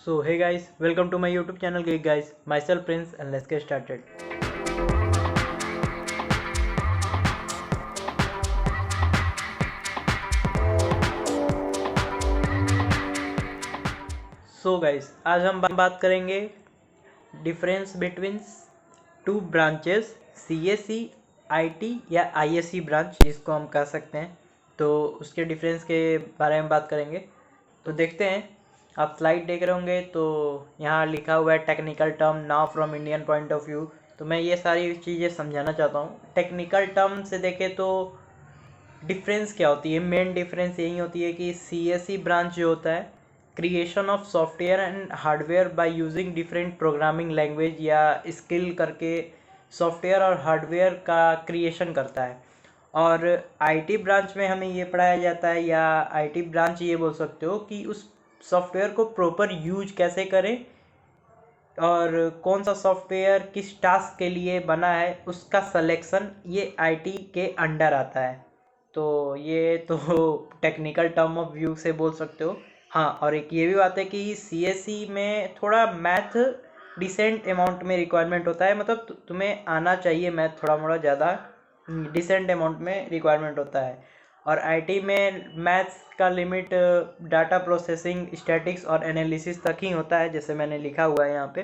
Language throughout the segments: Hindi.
So hey guys, welcome to my YouTube channel Geek Guys. Myself Prince and let's get started. So guys, आज हम बात करेंगे difference between two branches CSE, IT या ISE ब्रांच जिसको हम कह सकते हैं। तो उसके डिफरेंस के बारे में बात करेंगे। तो देखते हैं, आप स्लाइड देख रहे होंगे तो यहाँ लिखा हुआ है technical term now from Indian point of view. तो मैं ये सारी चीज़ें समझाना चाहता हूँ। टेक्निकल टर्म से देखें तो डिफरेंस क्या होती है, मेन डिफरेंस यही होती है कि CSE ब्रांच जो होता है creation of software and hardware by using different programming language या स्किल करके सॉफ्टवेयर और हार्डवेयर का क्रिएशन करता है। और IT ब्रांच में हमें ये पढ़ाया जाता है, या IT ब्रांच ये बोल सकते हो कि उस सॉफ्टवेयर को प्रॉपर यूज कैसे करें और कौन सा सॉफ्टवेयर किस टास्क के लिए बना है उसका सिलेक्शन ये IT के अंडर आता है। तो ये तो टेक्निकल टर्म ऑफ व्यू से बोल सकते हो। हाँ, और एक ये भी बात है कि CSE में थोड़ा मैथ डिसेंट अमाउंट में रिक्वायरमेंट होता है, मतलब तुम्हें आना चाहिए मैथ थोड़ा मोड़ा ज़्यादा डिसेंट अमाउंट में रिक्वायरमेंट होता है। और IT में मैथ्स का लिमिट डाटा प्रोसेसिंग, स्टैटिक्स और एनालिसिस तक ही होता है, जैसे मैंने लिखा हुआ है यहाँ पे।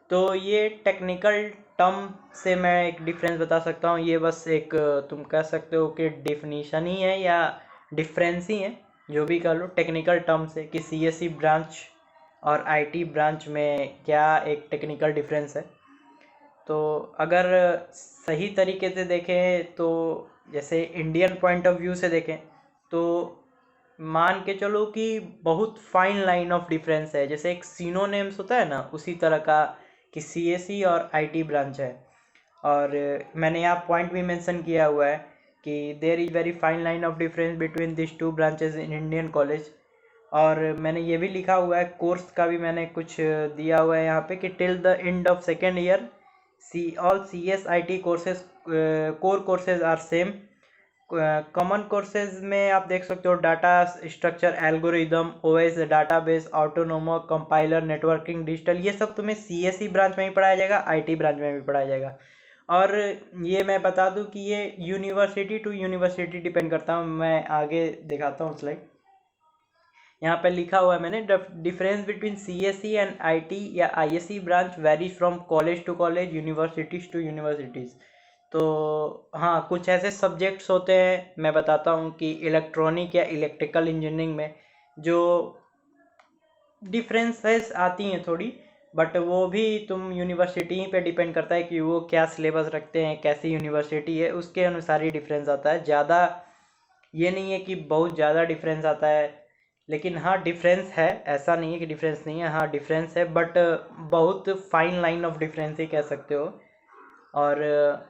तो ये टेक्निकल टर्म से मैं एक डिफरेंस बता सकता हूँ। ये बस एक तुम कह सकते हो कि डेफिनेशन ही है या डिफरेंस ही है, जो भी कह लो टेक्निकल टर्म से, कि CSE ब्रांच और IT ब्रांच में क्या एक टेक्निकल डिफरेंस है। तो अगर सही तरीके से देखें तो जैसे इंडियन पॉइंट ऑफ व्यू से देखें तो मान के चलो कि बहुत फाइन लाइन ऑफ डिफरेंस है, जैसे एक सिनोनिम्स होता है ना, उसी तरह का कि CSE और IT ब्रांच है। और मैंने यहाँ पॉइंट भी मेंशन किया हुआ है कि there is very fine line of difference between this two branches in Indian college. और मैंने ये भी लिखा हुआ है, कोर्स का भी मैंने कुछ दिया हुआ है यहाँ पे कि till the end of second year all CSIT courses core courses are same. Common courses में आप देख सकते हो data structure, algorithm, OS, database, automata, compiler, networking, digital, ये सब तुम्हें CSE ब्रांच में ही पढ़ाया जाएगा, IT ब्रांच में भी पढ़ाया जाएगा। और ये मैं बता दूं कि ये यूनिवर्सिटी टू यूनिवर्सिटी डिपेंड करता हूँ। मैं आगे दिखाता हूँ स्लाइड। यहाँ पे लिखा हुआ है मैंने, difference between CSE and IT या ISE branch varies from college to college, universities to universities. तो हाँ, कुछ ऐसे सब्जेक्ट्स होते हैं, मैं बताता हूँ कि इलेक्ट्रॉनिक या इलेक्ट्रिकल इंजीनियरिंग में जो डिफरेंसेस आती हैं थोड़ी, बट वो भी तुम यूनिवर्सिटी पे डिपेंड करता है कि वो क्या सिलेबस रखते हैं, कैसी यूनिवर्सिटी है, उसके अनुसार ही डिफरेंस आता है। ज़्यादा ये नहीं है कि बहुत ज़्यादा डिफरेंस आता है, लेकिन हाँ डिफरेंस है, ऐसा नहीं है कि डिफरेंस नहीं है, हाँ डिफरेंस है, बट बहुत फाइन लाइन ऑफ डिफरेंस ही कह सकते हो। और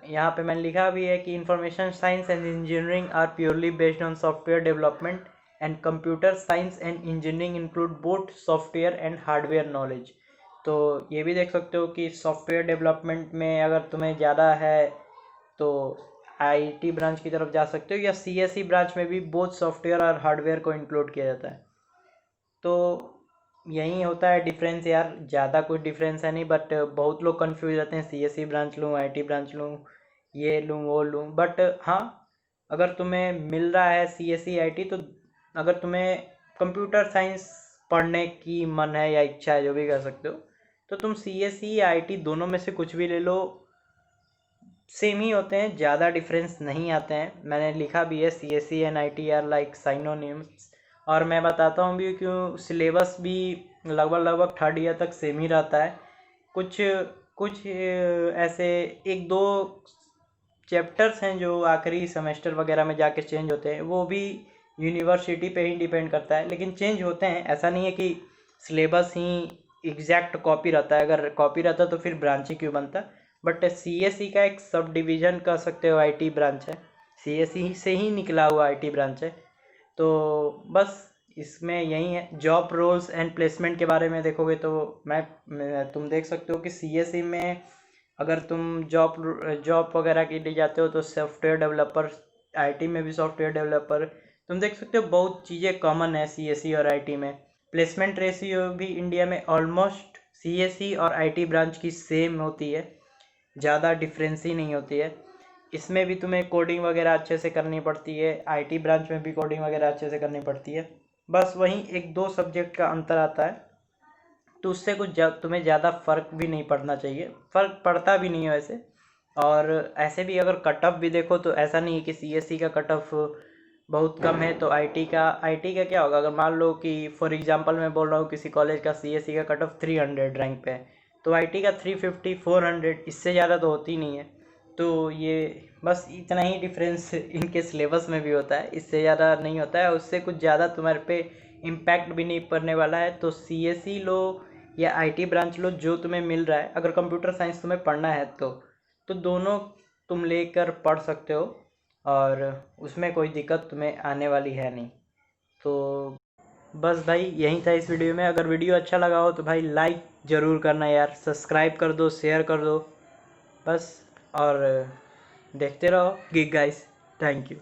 यहाँ पे मैंने लिखा भी है कि information science and engineering are purely based on software development and computer science and engineering include both software and hardware knowledge. तो ये भी देख सकते हो कि सॉफ्टवेयर डेवलपमेंट में अगर तुम्हें ज़्यादा है तो IT ब्रांच की तरफ जा सकते हो, या CSE ब्रांच में भी बोथ सॉफ्टवेयर और हार्डवेयर को इंक्लूड किया जाता है। तो यही होता है डिफरेंस यार, ज़्यादा कुछ डिफरेंस है नहीं, बट बहुत लोग कंफ्यूज रहते हैं CSE ब्रांच लूँ, IT ब्रांच लूँ, ये लूँ वो लूँ। बट हाँ, अगर तुम्हें मिल रहा है CSE IT, तो अगर तुम्हें कंप्यूटर साइंस पढ़ने की मन है या इच्छा है, जो भी कर सकते हो, तो तुम CSE या IT दोनों में से कुछ भी ले लो, सेम ही होते हैं, ज़्यादा डिफरेंस नहीं आते हैं। मैंने लिखा भी है CSE and IT are like synonyms. और मैं बताता हूँ भी क्यों, सिलेबस भी लगभग थर्ड ईयर तक सेम ही रहता है। कुछ कुछ ऐसे एक दो चैप्टर्स हैं जो आखिरी सेमेस्टर वगैरह में जाके चेंज होते हैं, वो भी यूनिवर्सिटी पे ही डिपेंड करता है, लेकिन चेंज होते हैं। ऐसा नहीं है कि सिलेबस ही एग्जैक्ट कॉपी रहता है, अगर कॉपी रहता तो फिर ब्रांच ही क्यों बनता। बट CSE का एक सब डिवीज़न कह सकते हो IT ब्रांच है, CSE से ही निकला हुआ IT ब्रांच है। तो बस इसमें यही है। जॉब रोल्स एंड प्लेसमेंट के बारे में देखोगे तो तुम देख सकते हो कि CSE में अगर तुम जॉब वगैरह के लिए जाते हो तो सॉफ्टवेयर डेवलपर, IT में भी सॉफ्टवेयर डेवलपर, तुम देख सकते हो बहुत चीज़ें कॉमन है CSE और IT में। प्लेसमेंट रेशियो भी इंडिया में ऑलमोस्ट सीएसई और आईटी ब्रांच की सेम होती है, ज़्यादा डिफरेंस ही नहीं होती है। इसमें भी तुम्हें कोडिंग वगैरह अच्छे से करनी पड़ती है, आईटी ब्रांच में भी कोडिंग वगैरह अच्छे से करनी पड़ती है, बस वहीं एक दो सब्जेक्ट का अंतर आता है। तो उससे कुछ तुम्हें ज़्यादा फ़र्क भी नहीं पड़ना चाहिए, फ़र्क पड़ता भी नहीं है वैसे। और ऐसे भी अगर कट ऑफ भी देखो तो ऐसा नहीं है कि सीएससी का कट ऑफ बहुत कम है तो आईटी का क्या होगा। अगर मान लो कि फॉर एग्जांपल मैं बोल रहा हूँ किसी कॉलेज का सीएससी का कट ऑफ 300 रैंक पे है, तो आईटी का 350 400, इससे ज़्यादा तो होती नहीं है। तो ये बस इतना ही डिफरेंस इनके सिलेबस में भी होता है, इससे ज़्यादा नहीं होता है। उससे कुछ ज़्यादा तुम्हारे पे इम्पैक्ट भी नहीं पड़ने वाला है। तो सीएससी लो या आईटी ब्रांच लो, जो तुम्हें मिल रहा है, अगर कंप्यूटर साइंस तुम्हें पढ़ना है तो दोनों तुम लेकर पढ़ सकते हो और उसमें कोई दिक्कत तुम्हें आने वाली है नहीं। तो बस भाई यही था इस वीडियो में। अगर वीडियो अच्छा लगा हो तो भाई लाइक ज़रूर करना यार, सब्सक्राइब कर दो, शेयर कर दो बस, और देखते रहो गिग गाइस। Thank you.